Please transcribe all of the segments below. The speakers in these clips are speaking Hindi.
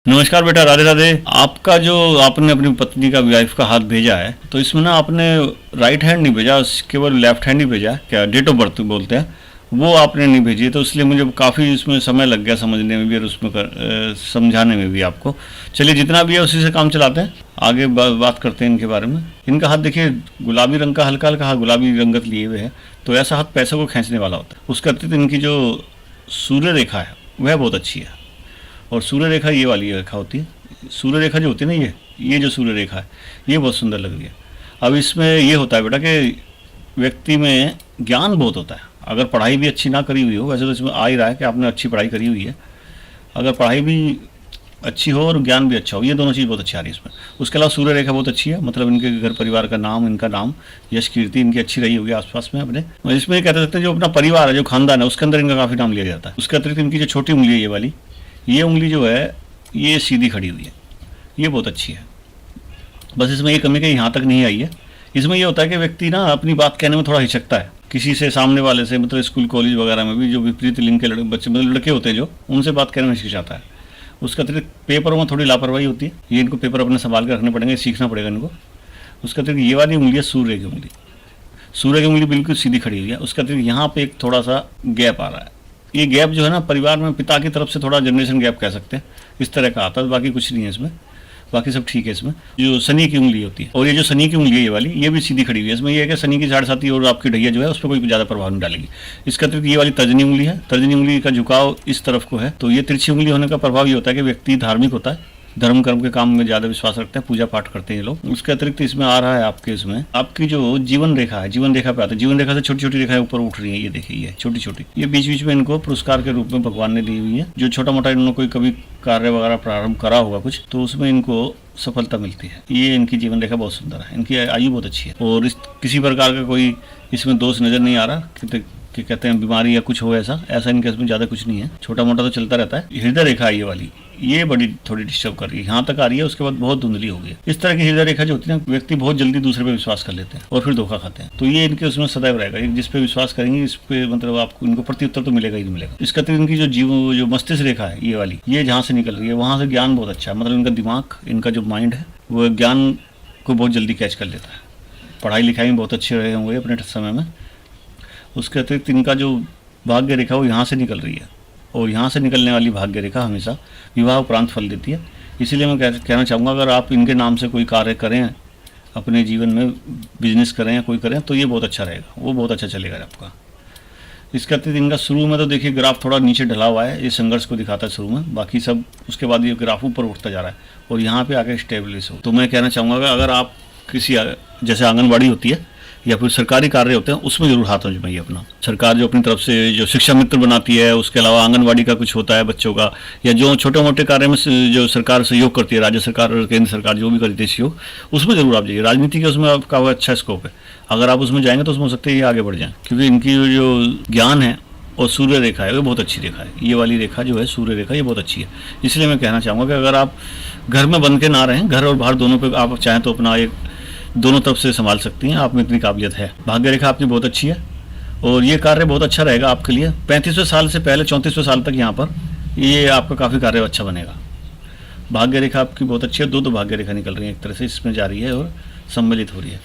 नमस्कार बेटा, राधे राधे। आपका जो आपने अपनी पत्नी का वाइफ का हाथ भेजा है, तो इसमें ना आपने राइट हैंड नहीं भेजा, केवल लेफ्ट हैंड ही भेजा है। क्या डेट ऑफ बर्थ बोलते हैं वो आपने नहीं भेजी है, तो इसलिए मुझे काफ़ी इसमें समय लग गया समझने में भी और उसमें समझाने में भी आपको। चलिए, जितना भी है उसी से काम चलाते हैं। आगे बात करते हैं इनके बारे में। इनका हाथ देखिए, गुलाबी रंग का, हल्का हल्का गुलाबी रंगत लिए हुए है, तो ऐसा हाथ पैसे को खींचने वाला होता है। उसके अतिरिक्त इनकी जो सूर्य रेखा है वह बहुत अच्छी है। और सूर्य रेखा ये वाली रेखा होती है, सूर्य रेखा जो होती है ना, ये जो सूर्य रेखा है ये बहुत सुंदर लग रही है। अब इसमें ये होता है बेटा कि व्यक्ति में ज्ञान बहुत होता है। अगर पढ़ाई भी अच्छी ना करी हुई हो, वैसे तो इसमें आ ही रहा है कि आपने अच्छी पढ़ाई करी हुई है, अगर पढ़ाई भी अच्छी हो और ज्ञान भी अच्छा हो, ये दोनों चीज़ बहुत अच्छी आ रही है इसमें। उसके अलावा सूर्य रेखा बहुत अच्छी है, मतलब इनके घर परिवार का नाम, इनका नाम, यश कीर्ति इनकी अच्छी रही होगी आसपास में अपने। इसमें ये कहते सकते हैं जो अपना परिवार है, जो खानदान है, उसके अंदर इनका काफ़ी नाम लिया जाता है। उसके अतिरिक्त इनकी जो छोटी उंगली है, ये वाली, ये उंगली जो है ये सीधी खड़ी हुई है, ये बहुत अच्छी है। बस इसमें ये कमी कि यहाँ तक नहीं आई है। इसमें ये होता है कि व्यक्ति ना अपनी बात कहने में थोड़ा हिचकता है किसी से, सामने वाले से, मतलब स्कूल कॉलेज वगैरह में भी जो विपरीत लिंग के बच्चे, मतलब लड़के होते हैं जो, उनसे बात करने में हिचकिचाता है। उसका अतिरिक्त पेपरों में थोड़ी लापरवाही होती है, ये इनको पेपर अपने संभाल कर रखने पड़ेंगे, सीखना पड़ेगा इनको। उसका अतिरिक्त ये वाली उंगली है सूर्य की उंगली, सूर्य की उंगली बिल्कुल सीधी खड़ी हुई है। उसका अतिरिक्त यहाँ पे एक थोड़ा सा गैप आ रहा है। ये गैप जो है ना, परिवार में पिता की तरफ से थोड़ा जनरेशन गैप कह सकते हैं, इस तरह का आता है। बाकी कुछ नहीं है इसमें, बाकी सब ठीक है। इसमें जो शनि की उंगली होती है, और ये जो शनि की उंगली है ये वाली, ये भी सीधी खड़ी हुई है। इसमें ये है कि शनि की 7.5 और आपकी ढैया जो है उस पर कोई ज़्यादा प्रभाव नहीं डालेगी। इसका अतिरिक्त ये वाली तर्जनी उंगली है, तर्जनी उंगली का झुकाव इस तरफ को है, तो ये तिरछी उंगली होने का प्रभाव ये होता है कि व्यक्ति धार्मिक होता है, धर्म कर्म के काम में ज़्यादा विश्वास रखते हैं, पूजा पाठ करते हैं ये लोग। उसके अतिरिक्त इसमें आ रहा है आपके, इसमें आपकी जो जीवन रेखा है, जीवन रेखा पे आते हैं, जीवन रेखा से छोटी छोटी रेखाएं ऊपर उठ रही है, ये देखिए, ये छोटी छोटी, ये बीच बीच में इनको पुरस्कार के रूप में भगवान ने दी हुई है। जो छोटा मोटा इन्होंने कोई कभी कार्य वगैरह प्रारंभ करा होगा कुछ, तो उसमें इनको सफलता मिलती है। ये इनकी जीवन रेखा बहुत सुंदर है, इनकी आयु बहुत अच्छी है, और किसी प्रकार का कोई इसमें दोष नजर नहीं आ रहा कि कहते हैं बीमारी या कुछ हो, ऐसा इनके इसमें ज़्यादा कुछ नहीं है, छोटा मोटा तो चलता रहता है। हृदय रेखा है ये वाली, ये बड़ी थोड़ी डिस्टर्ब कर रही है, यहाँ तक आ रही है, उसके बाद बहुत धुंधली हो गई है। इस तरह की हृदय रेखा जो होती है ना, व्यक्ति बहुत जल्दी दूसरे पे विश्वास कर लेते हैं और फिर धोखा खाते हैं, तो ये इनके उसमें सदैव रहेगा। जिस पे विश्वास करेंगे इस पे मतलब आपको इनको प्रत्युत्तर तो मिलेगा ही नहीं मिलेगा। इसका तो इनकी जो मस्तिष्क रेखा है ये वाली, ये जहाँ से निकल रही है वहाँ से ज्ञान बहुत अच्छा है, मतलब इनका दिमाग, इनका जो माइंड है वो ज्ञान को बहुत जल्दी कैच कर लेता है। पढ़ाई लिखाई में बहुत अच्छे रहे होंगे अपने समय में। उसके अतिरिक्त इनका जो भाग्य रेखा वो यहाँ से निकल रही है, और यहाँ से निकलने वाली भाग्य रेखा हमेशा विवाह उपरांत फल देती है। इसीलिए मैं कहना चाहूँगा, अगर आप इनके नाम से कोई कार्य करें, अपने जीवन में बिजनेस करें या कोई करें, तो ये बहुत अच्छा रहेगा, वो बहुत अच्छा चलेगा आपका। इसके अतिरिक्त इनका शुरू में तो देखिए ग्राफ थोड़ा नीचे ढला हुआ है, ये संघर्ष को दिखाता है शुरू में, बाकी सब उसके बाद ये ग्राफ ऊपर उठता जा रहा है और यहाँ पे आके स्टेबलिश हो। तो मैं कहना चाहूँगा कि अगर आप किसी, जैसे आंगनबाड़ी होती है या फिर सरकारी कार्य होते हैं, उसमें जरूर हाथ आजमाइए अपना। सरकार जो अपनी तरफ से जो शिक्षा मित्र बनाती है, उसके अलावा आंगनबाड़ी का कुछ होता है बच्चों का, या जो छोटे मोटे कार्य में जो सरकार सहयोग करती है, राज्य सरकार और केंद्र सरकार जो भी करती है सहयोग, उसमें जरूर आप जाइए। राजनीति के उसमें आपका अच्छा स्कोप है, अगर आप उसमें जाएंगे तो उसमें हो सकता है ये आगे बढ़ जाए, क्योंकि इनकी जो ज्ञान है और सूर्य रेखा है वो बहुत अच्छी रेखा है। ये वाली रेखा जो है सूर्य रेखा, ये बहुत अच्छी है। इसलिए मैं कहना चाहूँगा कि अगर आप घर में बंद के ना रहें, घर और बाहर दोनों पे आप चाहें तो अपना एक दोनों तरफ से संभाल सकती हैं, आप में इतनी काबिलियत है। भाग्य रेखा आपकी बहुत अच्छी है और ये कार्य बहुत अच्छा रहेगा आपके लिए। 35वें साल से पहले 34वें साल तक यहाँ पर ये आपका काफ़ी कार्य अच्छा बनेगा। भाग्य रेखा आपकी बहुत अच्छी है, दो भाग्य रेखा निकल रही है एक तरह से, इसमें जा रही है और सम्मिलित हो रही है।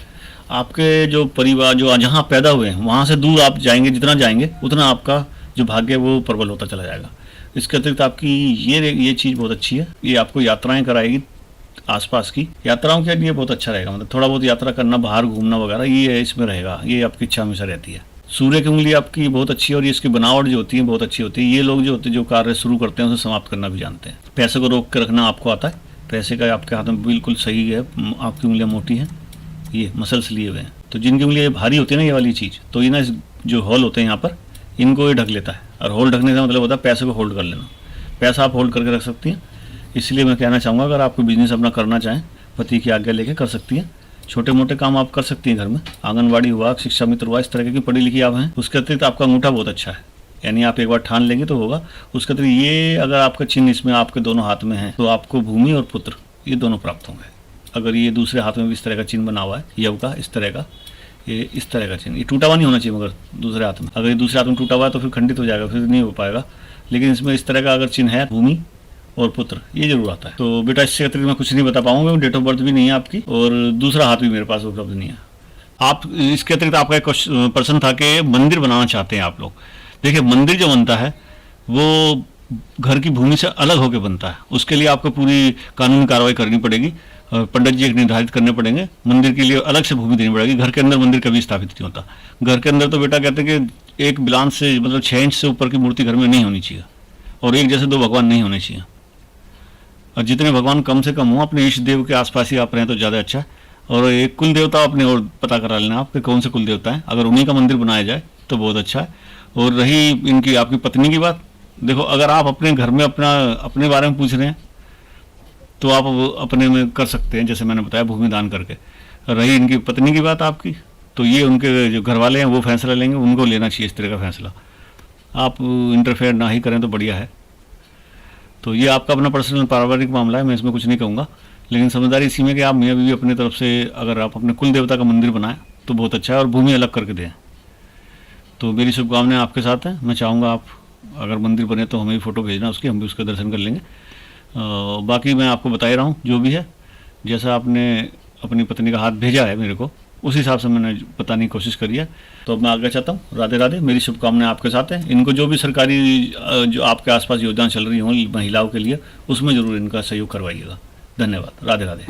आपके जो परिवार, जो जहाँ पैदा हुए हैं वहाँ से दूर आप जाएंगे, जितना जाएंगे उतना आपका जो भाग्य है वो प्रबल होता चला जाएगा। इसके अतिरिक्त आपकी ये चीज़ बहुत अच्छी है, ये आपको यात्राएं कराएगी, आसपास की यात्राओं के लिए बहुत अच्छा रहेगा, मतलब थोड़ा बहुत यात्रा करना, बाहर घूमना वगैरह, ये इसमें रहेगा, ये आपकी इच्छा हमेशा रहती है। सूर्य की उंगली आपकी बहुत अच्छी है और ये इसकी बनावट जो होती है बहुत अच्छी होती है। ये लोग जो होते हैं, जो कार्य शुरू करते हैं उसे समाप्त करना भी जानते हैं। पैसे को रोक के रखना आपको आता है, पैसे का आपके हाथ में बिल्कुल सही है। आपकी उंगलियाँ मोटी हैं, ये मसल्स लिए हुए हैं, तो जिनकी उंगलियाँ भारी होती है ना, ये वाली चीज़, तो ये ना जो होल होते हैं यहाँ पर, इनको ये ढक लेता है। और होल्ड ढकने का मतलब होता है पैसे को होल्ड कर लेना। पैसा आप होल्ड करके रख सकती हैं। इसलिए मैं कहना चाहूँगा, अगर आपको बिजनेस अपना करना चाहें, पति की आज्ञा लेके कर सकती हैं। छोटे मोटे काम आप कर सकती हैं घर में, आंगनबाड़ी हुआ, शिक्षा मित्र हुआ, इस तरह की पढ़ी लिखी आप हैं। उसके अतिरिक्त आपका अंगूठा बहुत अच्छा है, यानी आप एक बार ठान लेंगे तो होगा। उसके अतिरिक्त ये अगर आपका चिन्ह इसमें आपके दोनों हाथ में है, तो आपको भूमि और पुत्र ये दोनों प्राप्त होंगे। अगर ये दूसरे हाथ में भी इस तरह का चिन्ह बना हुआ है, यव का इस तरह का, ये इस तरह का चिन्ह, ये टूटा हुआ नहीं होना चाहिए, मगर दूसरे हाथ में, अगर ये दूसरे हाथ में टूटा हुआ है तो फिर खंडित हो जाएगा, फिर नहीं हो पाएगा। लेकिन इसमें इस तरह का अगर चिन्ह है, भूमि और पुत्र, ये जरूर आता है। तो बेटा इससे अतिरिक्त मैं कुछ नहीं बता पाऊंगा, डेट ऑफ बर्थ भी नहीं है आपकी और दूसरा हाथ भी मेरे पास उपलब्ध नहीं है। आप इसके अतिरिक्त आपका एक प्रश्न था कि मंदिर बनाना चाहते हैं आप लोग। देखिए मंदिर जो बनता है वो घर की भूमि से अलग होकर बनता है, उसके लिए आपको पूरी कानूनी कार्रवाई करनी पड़ेगी, पंडित जी एक निर्धारित करने पड़ेंगे, मंदिर के लिए अलग से भूमि देनी पड़ेगी। घर के अंदर मंदिर कभी स्थापित नहीं होता। घर के अंदर तो बेटा कहते हैं कि एक बिलान से मतलब 6 इंच से ऊपर की मूर्ति घर में नहीं होनी चाहिए और एक जैसे 2 भगवान नहीं होने चाहिए। और जितने भगवान कम से कम हो अपने इष्ट देव के आसपास ही आप रहें तो ज़्यादा अच्छा है। और एक कुल देवता अपने और पता करा लेना आप कि कौन से कुल देवता है, अगर उन्हीं का मंदिर बनाया जाए तो बहुत अच्छा है। और रही इनकी आपकी पत्नी की बात, देखो अगर आप अपने घर में अपने बारे में पूछ रहे हैं तो आप अपने में कर सकते हैं, जैसे मैंने बताया भूमि दान करके। रही इनकी पत्नी की बात आपकी, तो ये उनके जो घर वाले हैं वो फैसला लेंगे, उनको लेना चाहिए इस तरह का फैसला। आप इंटरफेयर ना ही करें तो बढ़िया है। तो ये आपका अपना पर्सनल पारिवारिक मामला है, मैं इसमें कुछ नहीं कहूँगा, लेकिन समझदारी इसी में कि आप मियाँ बीवी अपनी तरफ से अगर आप अपने कुल देवता का मंदिर बनाएं तो बहुत अच्छा है और भूमि अलग करके दें। तो मेरी शुभकामनाएं आपके साथ हैं। मैं चाहूँगा आप अगर मंदिर बने तो हमें भी फ़ोटो भेजना उसकी, हम भी उसके दर्शन कर लेंगे। बाकी मैं आपको बता ही रहा हूँ जो भी है, जैसा आपने अपनी पत्नी का हाथ भेजा है मेरे को उस हिसाब से मैंने बताने की कोशिश करी है। तो अब मैं आगे चाहता हूँ। राधे राधे, मेरी शुभकामनाएं आपके साथ हैं। इनको जो भी सरकारी जो आपके आसपास योजना चल रही हों महिलाओं के लिए उसमें ज़रूर इनका सहयोग करवाइएगा। धन्यवाद। राधे राधे।